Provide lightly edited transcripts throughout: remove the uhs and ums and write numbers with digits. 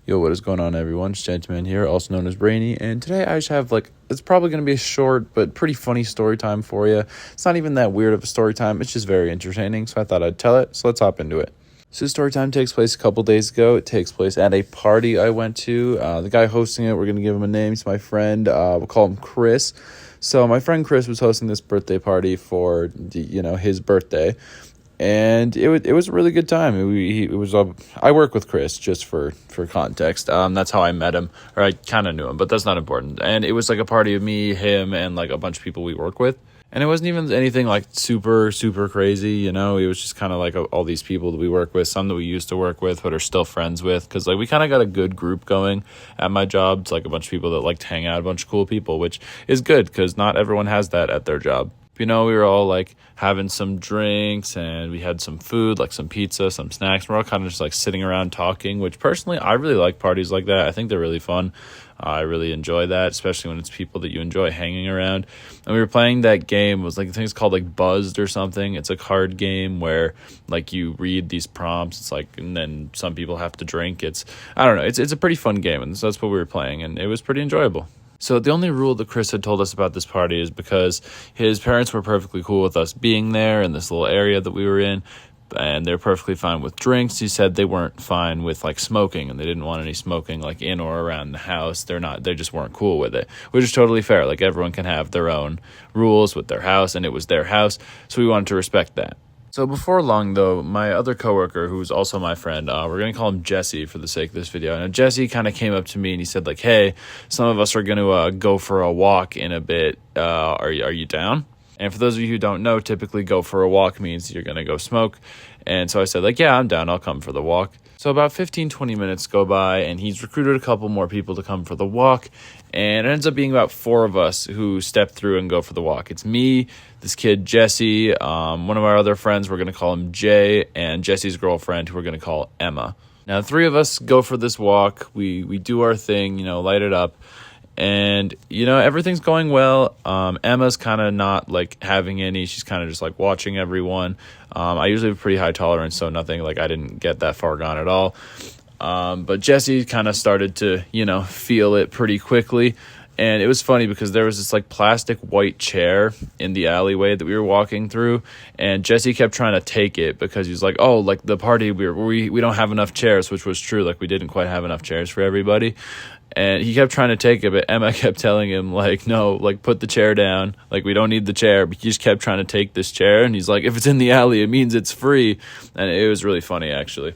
Yo, what is going on, everyone? It's GentooMan here, also known as Brainy, and today I just have, it's probably going to be a short but pretty funny story time for you. It's not even that weird of a story time, it's just very entertaining, so I thought I'd tell it, so let's hop into it. So story time takes place a couple days ago. It takes place at a party I went to. The guy hosting it, we're going to give him a name. He's my friend. We'll call him Chris. So my friend Chris was hosting this birthday party for, his birthday. And it was a really good time. I work with Chris, just for context. That's how I met him, or I kind of knew him, but that's not important. And it was like a party of me, him, and like a bunch of people we work with. And it wasn't even anything like super, super crazy, It was just kind of like all these people that we work with, some that we used to work with, but are still friends with. Because we kind of got a good group going at my job. It's like a bunch of people that like to hang out, a bunch of cool people, which is good because not everyone has that at their job. We were all like having some drinks and we had some food, like some pizza, some snacks. We're all kind of just like sitting around talking, which personally, I really like parties like that. I think they're really fun. I really enjoy that, especially when it's people that you enjoy hanging around. And we were playing that game. It was I think it's called like Buzzed or something. It's a card game where like you read these prompts. It's like, and then some people have to drink. I don't know. It's a pretty fun game. And so that's what we were playing. And it was pretty enjoyable. So the only rule that Chris had told us about this party is because his parents were perfectly cool with us being there in this little area that we were in, and they're perfectly fine with drinks. He said they weren't fine with like smoking, and they didn't want any smoking like in or around the house. They just weren't cool with it, which is totally fair. Like everyone can have their own rules with their house, and it was their house, so we wanted to respect that. So before long, though, my other coworker, who's also my friend, we're going to call him Jesse for the sake of this video. And Jesse kind of came up to me and he said, like, hey, some of us are going to go for a walk in a bit. Are you down? And for those of you who don't know, typically go for a walk means you're going to go smoke. And so I said, like, yeah, I'm down. I'll come for the walk. So about 15-20 minutes go by, and he's recruited a couple more people to come for the walk, and it ends up being about 4 of us who step through and go for the walk. It's me, this kid Jesse, one of our other friends, we're going to call him Jay, and Jesse's girlfriend, who we're going to call Emma. Now, 3 of us go for this walk. We do our thing, light it up. And, everything's going well. Emma's kind of not, like, having any. She's kind of just, like, watching everyone. I usually have pretty high tolerance, so nothing, like, I didn't get that far gone at all. But Jesse kind of started to, feel it pretty quickly. And it was funny because there was this, like, plastic white chair in the alleyway that we were walking through. And Jesse kept trying to take it because he was like, oh, like, the party, we don't have enough chairs, which was true. Like, we didn't quite have enough chairs for everybody. And he kept trying to take it, but Emma kept telling him, like, no, like, put the chair down. Like, we don't need the chair. But he just kept trying to take this chair. And he's like, if it's in the alley, it means it's free. And it was really funny, actually.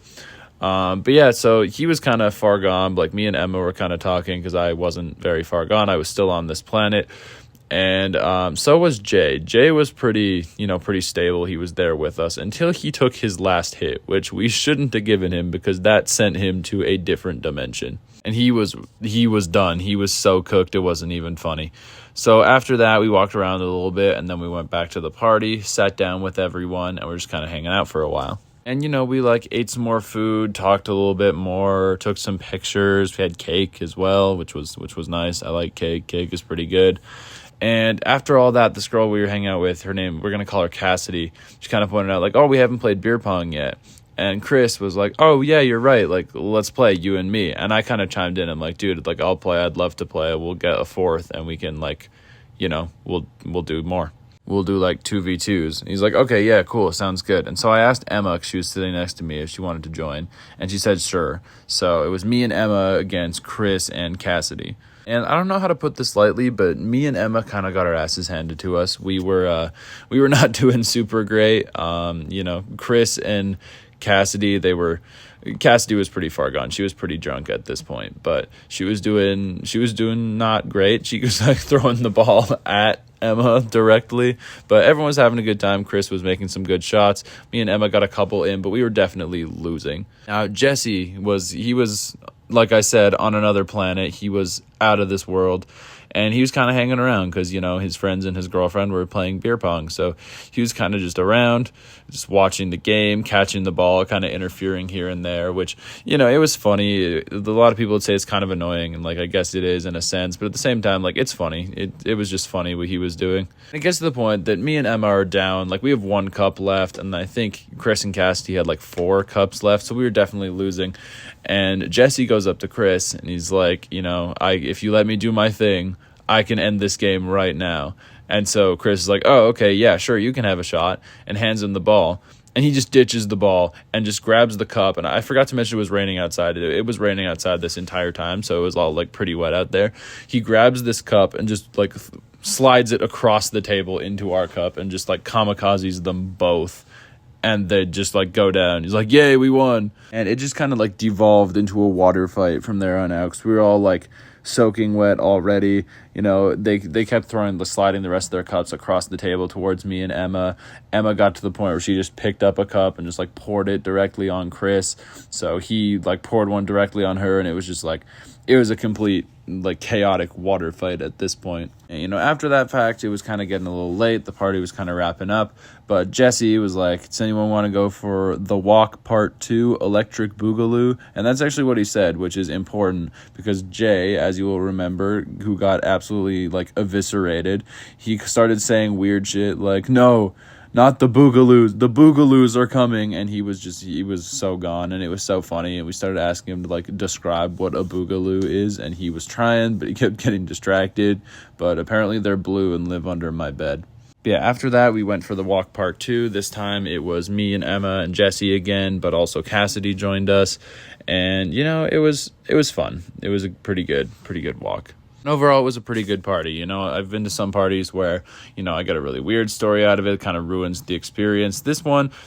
But yeah, so he was kind of far gone. Like, me and Emma were kind of talking because I wasn't very far gone. I was still on this planet. And so was Jay. Jay was pretty stable. He was there with us until he took his last hit, which we shouldn't have given him because that sent him to a different dimension. And he was done. He was so cooked, it wasn't even funny. So after that, we walked around a little bit, and then we went back to the party, sat down with everyone, and we're just kind of hanging out for a while. And, we, like, ate some more food, talked a little bit more, took some pictures. We had cake as well, which was nice. I like cake. Cake is pretty good. And after all that, this girl we were hanging out with, her name, we're going to call her Cassidy. She kind of pointed out, like, oh, we haven't played beer pong yet. And Chris was like, oh, yeah, you're right. Like, let's play, you and me. And I kind of chimed in. I'm like, dude, like, I'll play. I'd love to play. We'll get a 4th, and we can, like, we'll do more. We'll do, like, 2v2s. And he's like, okay, yeah, cool, sounds good. And so I asked Emma, 'cause she was sitting next to me, if she wanted to join. And she said, sure. So it was me and Emma against Chris and Cassidy. And I don't know how to put this lightly, but me and Emma kind of got our asses handed to us. We were not doing super great. Chris and Cassidy was pretty far gone. She was pretty drunk at this point, but she was doing not great. She was like throwing the ball at Emma directly, but everyone was having a good time. Chris was making some good shots. Me and Emma got a couple in, but we were definitely losing. Now Jesse was like I said, on another planet. He was out of this world. and he was kind of hanging around because, you know, his friends and his girlfriend were playing beer pong. So he was kind of just around, just watching the game, catching the ball, kind of interfering here and there, which, you know, it was funny. A lot of people would say it's kind of annoying, and like I guess it is in a sense, but at the same time, like it's funny. It was just funny what he was doing. It gets to the point that me and Emma are down. Like we have 1 cup left, and I think Chris and Cassidy had like 4 cups left, so we were definitely losing. And Jesse goes up to Chris and he's like, you know, if you let me do my thing, I can end this game right now. And so Chris is like, oh, okay, yeah, sure, you can have a shot, and hands him the ball. And he just ditches the ball and just grabs the cup. And I forgot to mention it was raining outside. It was raining outside this entire time, so it was all like pretty wet out there. He grabs this cup and just like slides it across the table into our cup and just like kamikazes them both. And they just like go down. He's like, yay, we won. And it just kind of like devolved into a water fight from there on out, because we were all like soaking wet already. You know, they kept sliding the rest of their cups across the table towards me and Emma. Emma got to the point where she just picked up a cup and just like poured it directly on Chris. So he like poured one directly on her, and it was just like, it was a complete like chaotic water fight at this point. And, you know, after that fact, it was kind of getting a little late. The party was kind of wrapping up, but Jesse was like, does anyone want to go for the walk part 2 electric boogaloo? And that's actually what he said, which is important, because Jay, as you will remember, who got absolutely like eviscerated, he started saying weird shit like, no, not the boogaloos. The boogaloos are coming. And he was so gone, and it was so funny. And we started asking him to like describe what a boogaloo is, and he was trying, but he kept getting distracted. But apparently they're blue and live under my bed. But yeah, after that, we went for the walk part 2. This time it was me and Emma and Jesse again, but also Cassidy joined us. And, you know, it was fun. It was a pretty good walk. And overall, it was a pretty good party. You know, I've been to some parties where, you know, I get a really weird story out of it. It kind of ruins the experience. This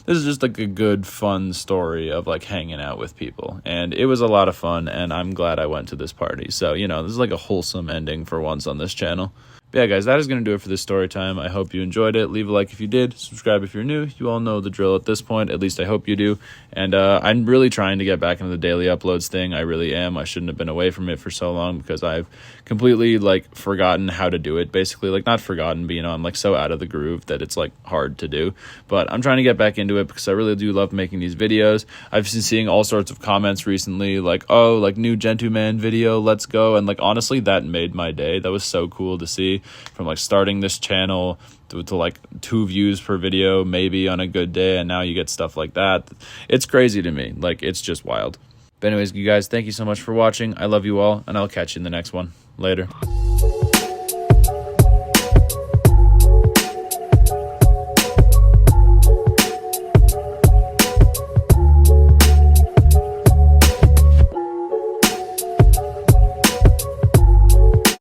is just like a good, fun story of like hanging out with people. And it was a lot of fun, and I'm glad I went to this party. So, you know, this is like a wholesome ending for once on this channel. But yeah, guys, that is going to do it for this story time. I hope you enjoyed it. Leave a like if you did. Subscribe if you're new. You all know the drill at this point. At least I hope you do. And I'm really trying to get back into the daily uploads thing. I really am. I shouldn't have been away from it for so long, because I've completely, like, forgotten how to do it, basically. Like, not forgotten, but, you know, I'm, like, so out of the groove that it's, like, hard to do. But I'm trying to get back into it because I really do love making these videos. I've been seeing all sorts of comments recently, like, oh, like, new GentooMan video, let's go. And, like, honestly, that made my day. That was so cool to see. From like starting this channel to like 2 views per video maybe on a good day, and now you get stuff like that. It's crazy to me. Like, it's just wild. But anyways, you guys, thank you so much for watching. I love you all, and I'll catch you in the next one. Later.